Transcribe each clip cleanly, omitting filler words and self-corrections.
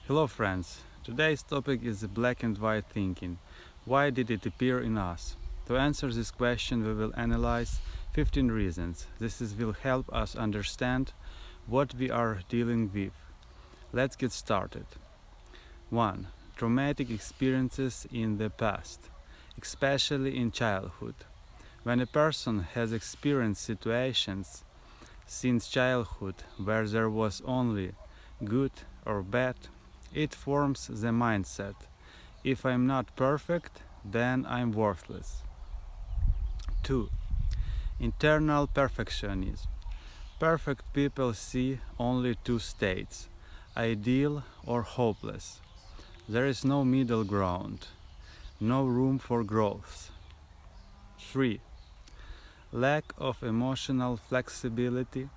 Hello friends, today's topic is black and white thinking. Why did it appear in us? To answer this question we will analyze 15 reasons. Will help us understand what we are dealing with. Let's get started. 1. Traumatic experiences in the past, especially in childhood. When a person has experienced situations since childhood where there was only good or bad, it forms the mindset: if I'm not perfect, then I'm worthless. 2. Internal perfectionism. Perfect people see only two states: ideal or hopeless. There is no middle ground, no room for growth. 3. Lack of emotional flexibility.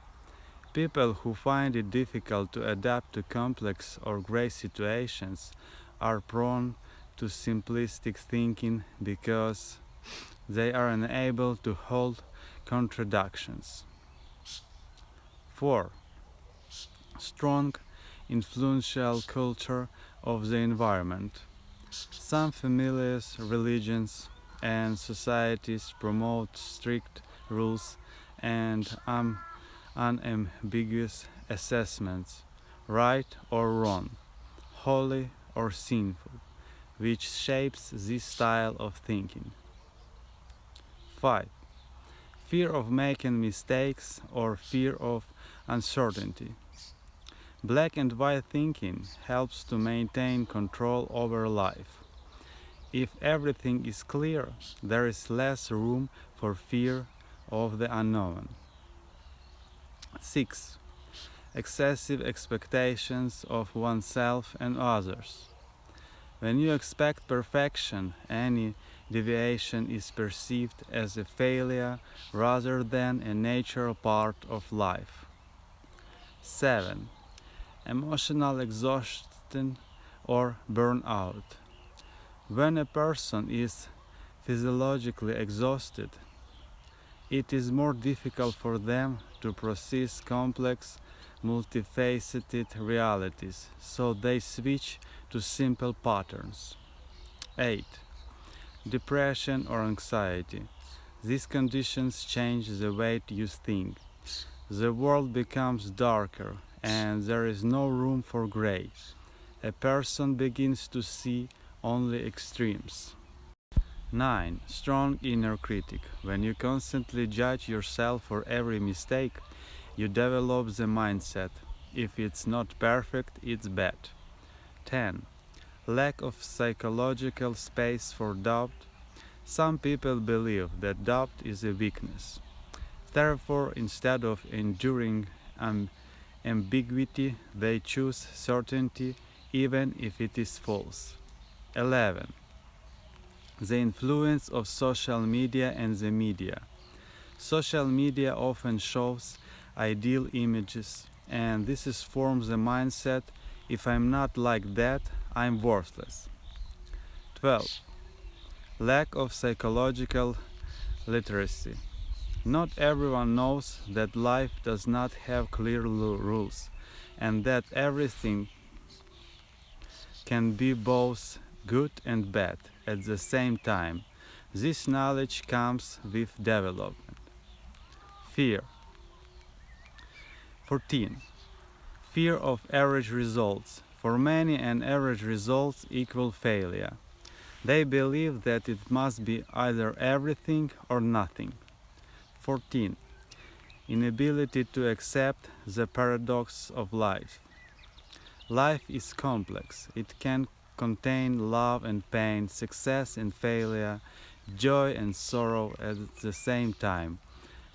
People who find it difficult to adapt to complex or gray situations are prone to simplistic thinking because they are unable to hold contradictions. 4. Strong, influential culture of the environment. Some families, religions, and societies promote strict rules and unambiguous assessments, right or wrong, holy or sinful, which shapes this style of thinking. 5. Fear of making mistakes or fear of uncertainty. Black and white thinking helps to maintain control over life. If everything is clear, there is less room for fear of the unknown. 6. Excessive expectations of oneself and others. When you expect perfection, any deviation is perceived as a failure rather than a natural part of life. 7. Emotional exhaustion or burnout. When a person is physiologically exhausted, it is more difficult for them to process complex, multifaceted realities, so they switch to simple patterns. 8. Depression or anxiety. These conditions change the way you think. The world becomes darker, and there is no room for gray. A person begins to see only extremes. 9. Strong inner critic. When you constantly judge yourself for every mistake, you develop the mindset: if it's not perfect, it's bad. 10. Lack of psychological space for doubt. Some people believe that doubt is a weakness. Therefore, instead of enduring ambiguity, they choose certainty even if it is false. 11. The influence of social media and the media. Social media often shows ideal images, and this forms the mindset: if I'm not like that, I'm worthless. 12. Lack of psychological literacy. Not everyone knows that life does not have clear rules, and that everything can be both good and bad at the same time. This knowledge comes with development. Fear. 14. Fear of average results. For many, an average result equals failure. They believe that it must be either everything or nothing. 14. Inability to accept the paradox of life. Life is complex. It can contain love and pain, success and failure, joy and sorrow at the same time.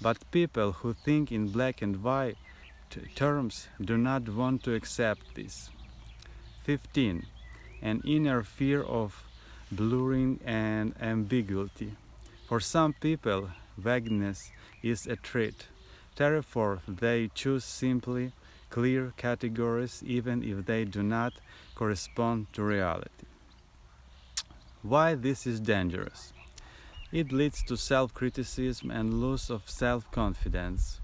But people who think in black and white terms do not want to accept this. 15. An inner fear of blurring and ambiguity. For some people, vagueness is a threat. Therefore, they choose simply clear categories even if they do not correspond to reality. Why this is dangerous? It leads to self-criticism and loss of self-confidence.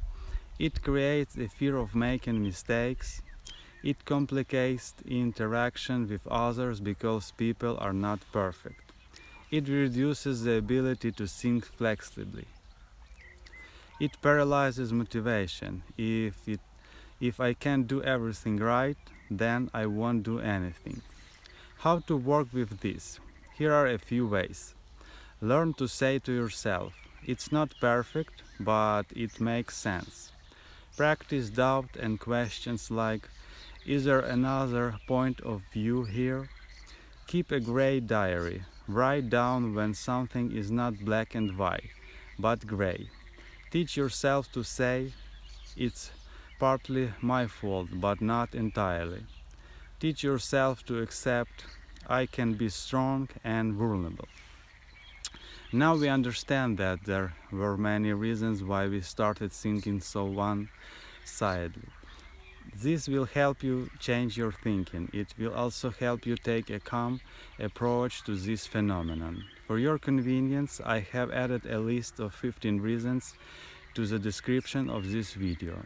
It creates a fear of making mistakes. It complicates interaction with others because people are not perfect. It reduces the ability to think flexibly. It paralyzes motivation. If I can't do everything right, then I won't do anything. How to work with this? Here are a few ways. Learn to say to yourself, it's not perfect, but it makes sense. Practice doubt and questions like, is there another point of view here? Keep a gray diary. Write down when something is not black and white, but gray. Teach yourself to say, it's partly my fault, but not entirely. Teach yourself to accept, I can be strong and vulnerable. Now we understand that there were many reasons why we started thinking so one-sidedly. This will help you change your thinking. It will also help you take a calm approach to this phenomenon. For your convenience, I have added a list of 15 reasons to the description of this video.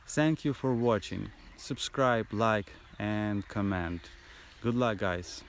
Thank you for watching. Subscribe, like, and comment. Good luck, guys.